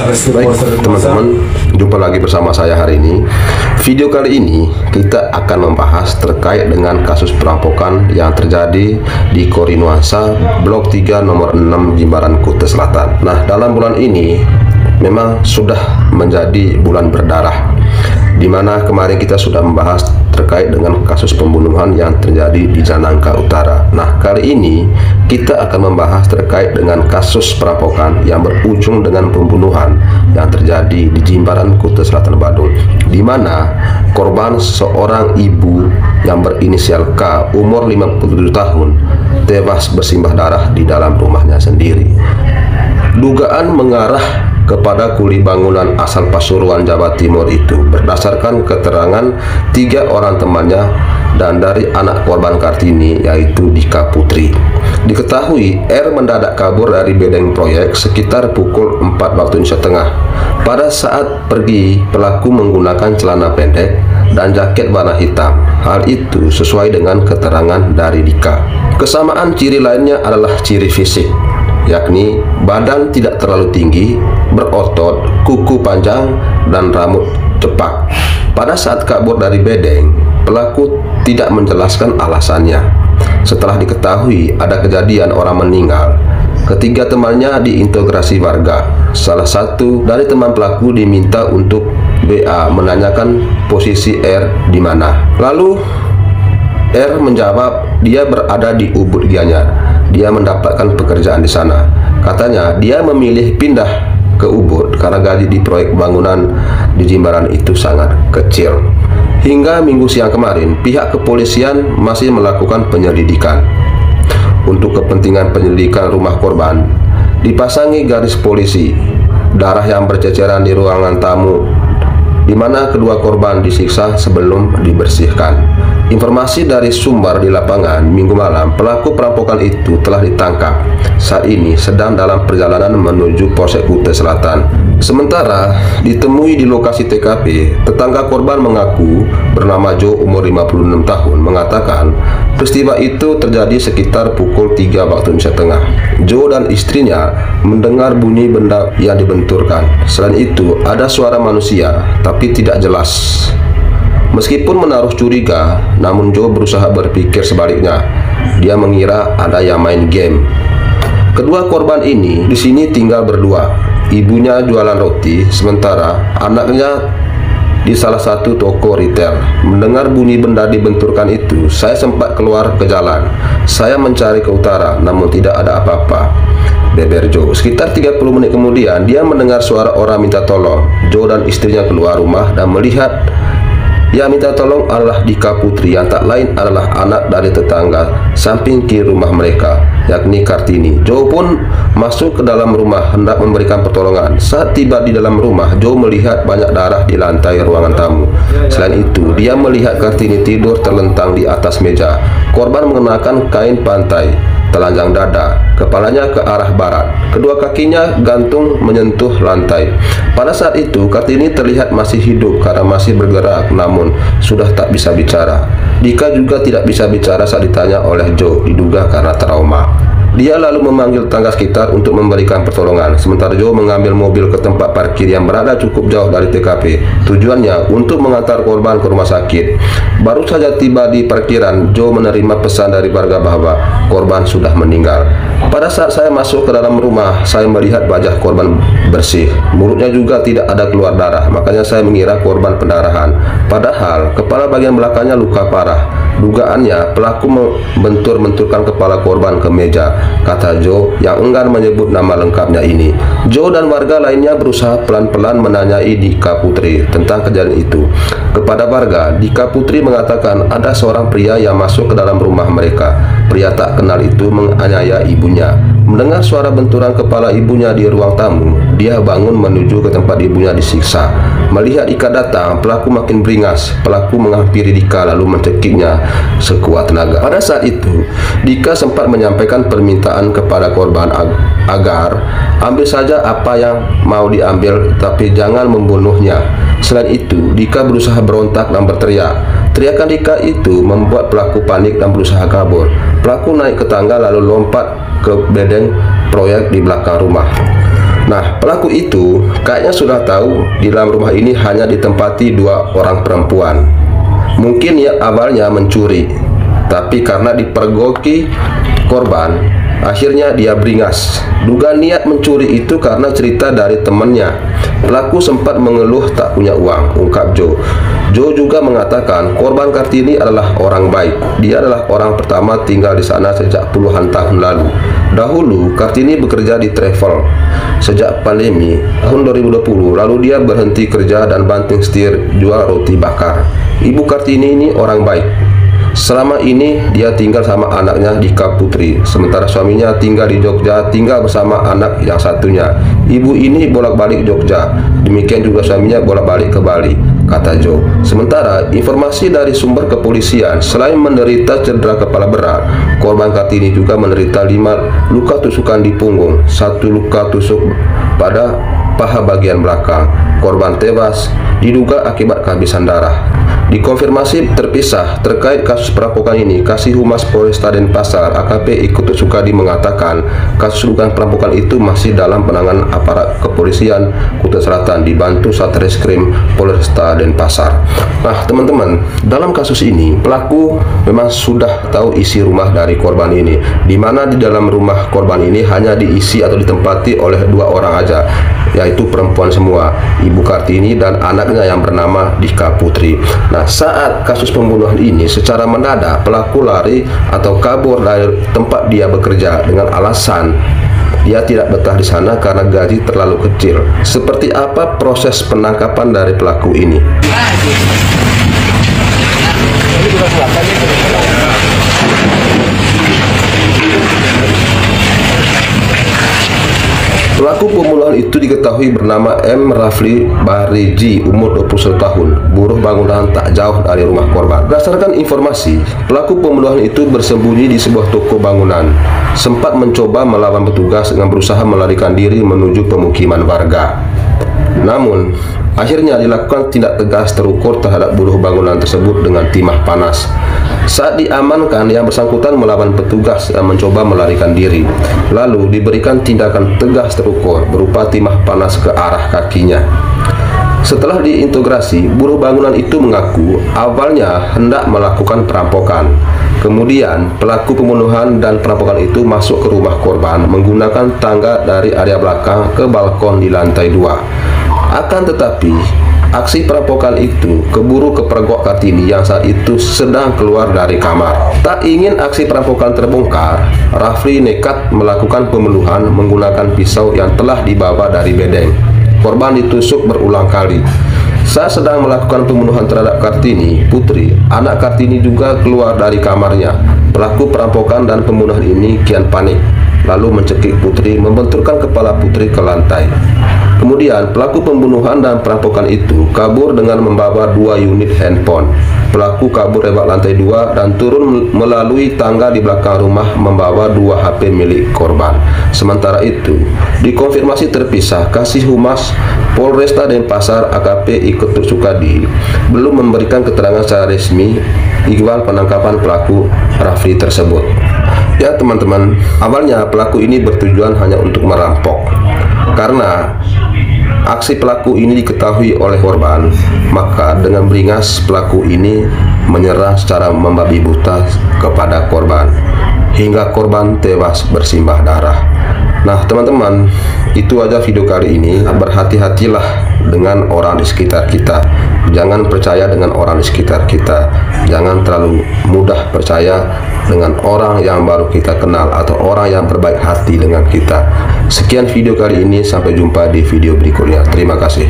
Baik teman-teman, jumpa lagi bersama saya hari ini. Video kali ini kita akan membahas terkait dengan kasus perampokan yang terjadi di Korinuasa Blok 3 nomor 6 Jimbaran Kuta Selatan. Nah, dalam bulan ini memang sudah menjadi bulan berdarah, di mana kemarin kita sudah membahas terkait dengan kasus pembunuhan yang terjadi di Janangka Utara. Nah, kali ini kita akan membahas terkait dengan kasus perampokan yang berujung dengan pembunuhan yang terjadi di Jimbaran Kuta Selatan Badung, di mana korban seorang ibu yang berinisial K, umur 57 tahun, tewas bersimbah darah di dalam rumahnya sendiri. Dugaan mengarah kepada kuli bangunan asal Pasuruan, Jawa Timur itu berdasarkan keterangan 3 orang temannya dan dari anak korban Kartini, yaitu Dika Putri. Diketahui R mendadak kabur dari bedeng proyek sekitar pukul 4 waktu Indonesia Tengah. Pada saat pergi, pelaku menggunakan celana pendek dan jaket warna hitam. Hal itu sesuai dengan keterangan dari Dika. Kesamaan ciri lainnya adalah ciri fisik, yakni badan tidak terlalu tinggi, berotot, kuku panjang, dan rambut cepak. Pada saat kabur dari bedeng, pelaku tidak menjelaskan alasannya. Setelah diketahui ada kejadian orang meninggal, ketiga temannya diintegrasi warga. Salah satu dari teman pelaku diminta untuk BA menanyakan posisi R di mana. Lalu R menjawab dia berada di Ubud Gianyar. Dia mendapatkan pekerjaan di sana. Katanya dia memilih pindah ke Ubud karena gaji di proyek bangunan di Jimbaran itu sangat kecil. Hingga minggu siang kemarin, pihak kepolisian masih melakukan penyelidikan. Untuk kepentingan penyelidikan rumah korban, dipasangi garis polisi. Darah yang berceceran di ruangan tamu, di mana kedua korban disiksa sebelum dibersihkan. Informasi dari sumber di lapangan, minggu malam pelaku perampokan itu telah ditangkap. Saat ini sedang dalam perjalanan menuju Polsek Kuta Selatan. Sementara ditemui di lokasi TKP, tetangga korban mengaku bernama Jo, umur 56 tahun, mengatakan peristiwa itu terjadi sekitar pukul 3 waktu Indonesia Tengah. Jo dan istrinya mendengar bunyi benda yang dibenturkan. Selain itu, ada suara manusia, tapi tidak jelas. Meskipun menaruh curiga, namun Jo berusaha berpikir sebaliknya. Dia mengira ada yang main game. Kedua korban ini di sini tinggal berdua. Ibunya jualan roti, sementara anaknya di salah satu toko retail. Mendengar bunyi benda dibenturkan itu, saya sempat keluar ke jalan. Saya mencari ke utara, namun tidak ada apa-apa, beber Jo. Sekitar 30 menit kemudian, dia mendengar suara orang minta tolong. Jo dan istrinya keluar rumah dan melihat yang minta tolong adalah Dika Putri, yang tak lain adalah anak dari tetangga samping kiri rumah mereka, yakni Kartini. Jo pun masuk ke dalam rumah hendak memberikan pertolongan. Saat tiba di dalam rumah, Jo melihat banyak darah di lantai ruangan tamu. Selain itu, dia melihat Kartini tidur terlentang di atas meja. Korban mengenakan kain pantai telanjang dada, kepalanya ke arah barat, kedua kakinya gantung menyentuh lantai. Pada saat itu, Kartini terlihat masih hidup karena masih bergerak, namun sudah tak bisa bicara. Dika juga tidak bisa bicara saat ditanya oleh Jo, diduga karena trauma. Dia lalu memanggil tetangga sekitar untuk memberikan pertolongan. Sementara Jo mengambil mobil ke tempat parkir yang berada cukup jauh dari TKP. Tujuannya untuk mengantar korban ke rumah sakit. Baru saja tiba di parkiran, Jo menerima pesan dari warga bahwa korban sudah meninggal. Pada saat saya masuk ke dalam rumah, saya melihat wajah korban bersih. Mulutnya juga tidak ada keluar darah, makanya saya mengira korban pendarahan. Padahal kepala bagian belakangnya luka parah. Dugaannya pelaku membentur-benturkan kepala korban ke meja, kata Jo yang enggan menyebut nama lengkapnya ini. Jo dan warga lainnya berusaha pelan-pelan menanyai Dika Putri tentang kejadian itu. Kepada warga, Dika Putri mengatakan ada seorang pria yang masuk ke dalam rumah mereka. Pria tak kenal itu menganiaya ibunya. Mendengar suara benturan kepala ibunya di ruang tamu, dia bangun menuju ke tempat ibunya disiksa. Melihat Dika datang, pelaku makin beringas. Pelaku menghampiri Dika lalu mencekiknya sekuat tenaga. Pada saat itu, Dika sempat menyampaikan permintaan kepada korban agar ambil saja apa yang mau diambil, tapi jangan membunuhnya. Selain itu, Dika berusaha berontak dan berteriak. Teriakan Dika itu membuat pelaku panik dan berusaha kabur. Pelaku naik ke tangga lalu lompat ke bedeng proyek di belakang rumah. Nah, pelaku itu kayaknya sudah tahu di dalam rumah ini hanya ditempati 2 orang perempuan. Mungkin ya awalnya mencuri, tapi karena dipergoki korban, akhirnya dia beringas. Duga niat mencuri itu karena cerita dari temannya. Pelaku sempat mengeluh tak punya uang, ungkap Joe. Joe juga mengatakan korban Kartini adalah orang baik. Dia adalah orang pertama tinggal di sana sejak puluhan tahun lalu. Dahulu Kartini bekerja di travel. Sejak pandemi tahun 2020, lalu dia berhenti kerja dan banting setir jual roti bakar. Ibu Kartini ini orang baik. Selama ini dia tinggal sama anaknya di Kaputri, sementara suaminya tinggal di Jogja, tinggal bersama anak yang satunya. Ibu ini bolak-balik Jogja, demikian juga suaminya bolak-balik ke Bali, kata Joe. Sementara informasi dari sumber kepolisian, selain menderita cedera kepala berat, korban Kartini juga menderita 5 luka tusukan di punggung, 1 luka tusuk pada paha bagian belakang. Korban tewas diduga akibat kehabisan darah. Dikonfirmasi terpisah terkait kasus perampokan ini, Kasih Humas Polresta Denpasar AKP Ikut Sukadi mengatakan kasus dugaan perampokan itu masih dalam penanganan aparat kepolisian Kutai Selatan dibantu Satreskrim Polresta Denpasar. Nah teman-teman, dalam kasus ini pelaku memang sudah tahu isi rumah dari korban ini, di mana di dalam rumah korban ini hanya diisi atau ditempati oleh 2 orang aja, yaitu perempuan semua, Ibu Kartini dan anaknya yang bernama Dika Putri. Nah, saat kasus pembunuhan ini secara mendadak pelaku lari atau kabur dari tempat dia bekerja dengan alasan dia tidak betah di sana karena gaji terlalu kecil. Seperti apa proses penangkapan dari pelaku ini? Pelaku pembunuhan itu diketahui bernama M. Rafli Bariji, umur 21 tahun, buruh bangunan tak jauh dari rumah korban. Berdasarkan informasi, pelaku pembunuhan itu bersembunyi di sebuah toko bangunan, sempat mencoba melawan petugas dengan berusaha melarikan diri menuju pemukiman warga. Namun, akhirnya dilakukan tindak tegas terukur terhadap buruh bangunan tersebut dengan timah panas. Saat diamankan, yang bersangkutan melawan petugas dan mencoba melarikan diri. Lalu diberikan tindakan tegas terukur berupa timah panas ke arah kakinya. Setelah diintegrasi, buruh bangunan itu mengaku awalnya hendak melakukan perampokan. Kemudian pelaku pembunuhan dan perampokan itu masuk ke rumah korban menggunakan tangga dari area belakang ke balkon di lantai 2. Akan tetapi aksi perampokan itu keburu kepergok Kartini yang saat itu sedang keluar dari kamar. Tak ingin aksi perampokan terbongkar, Rafli nekat melakukan pembunuhan menggunakan pisau yang telah dibawa dari bedeng. Korban ditusuk berulang kali. Saat sedang melakukan pembunuhan terhadap Kartini Putri, anak Kartini juga keluar dari kamarnya. Pelaku perampokan dan pembunuhan ini kian panik, lalu mencekik Putri, membenturkan kepala Putri ke lantai. Kemudian pelaku pembunuhan dan perampokan itu kabur dengan membawa 2 unit handphone. Pelaku kabur lewat lantai 2 dan turun melalui tangga di belakang rumah membawa 2 HP milik korban. Sementara itu, dikonfirmasi terpisah, Kasih Humas Polresta Denpasar AKP Ikut Sukadi belum memberikan keterangan secara resmi ihwal penangkapan pelaku Rafli tersebut. Ya teman-teman, awalnya pelaku ini bertujuan hanya untuk merampok. Karena aksi pelaku ini diketahui oleh korban, maka dengan beringas pelaku ini menyerang secara membabi buta kepada korban hingga korban tewas bersimbah darah. Nah teman-teman, itu aja video kali ini. Berhati-hatilah dengan orang di sekitar kita. Jangan percaya dengan orang di sekitar kita. Jangan terlalu mudah percaya dengan orang yang baru kita kenal atau orang yang berbaik hati dengan kita. Sekian video kali ini, sampai jumpa di video berikutnya. Terima kasih.